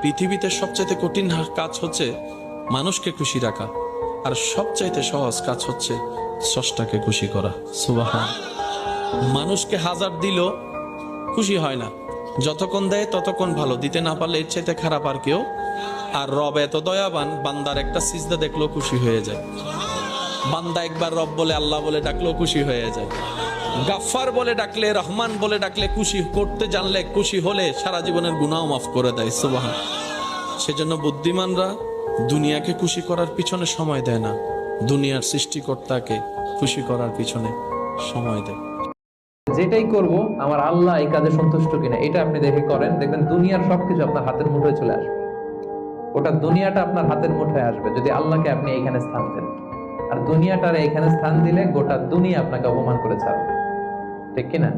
পৃথিবীতে সবচাইতে কঠিন কাজ হচ্ছে মানুষকে খুশি রাখা, আর সবচাইতে সহজ কাজ হচ্ছে স্রষ্টাকে খুশি করা। সুবহান। মানুষকে হাজার দিল খুশি হয় না, যতক্ষণ দেয় ততক্ষণ ভালো, দিতে না পারলে এর চাইতে খারাপ আর কেউ। আর রব এত দয়াবান, বান্দার একটা সিজদা দেখলেও খুশি হয়ে যায়। বান্দা একবার রব বলে আল্লাহ বলে ডাকলেও খুশি হয়ে যায়। গাফফার বলে ডাকলে, রহমান বলে ডাকলে, খুশি করতে জানলে, খুশি হলে সারা জীবনের গুনাহ মাফ করে দেয়। সুবহান। সেজন্য বুদ্ধিমানরা দুনিয়াকে খুশি করার পিছনে সময় দেয় না, দুনিয়ার সৃষ্টিকর্তাকে খুশি করার পিছনে সময় দেয়। যেটাই করব আমার আল্লাহ এই কাজে সন্তুষ্ট কিনা এটা আপনি দেখে করেন, দেখবেন দুনিয়ার সবকিছু আপনার হাতের মুঠোয় চলে আসবে। ওটা দুনিয়াটা আপনার হাতের মুঠোয় আসবে যদি আল্লাহকে আপনি এইখানে স্থান দেন। আর দুনিয়াটার এইখানে স্থান দিলে গোটা দুনিয়া আপনাকে অপমান করে ছাড়বে, ঠিক কিনা?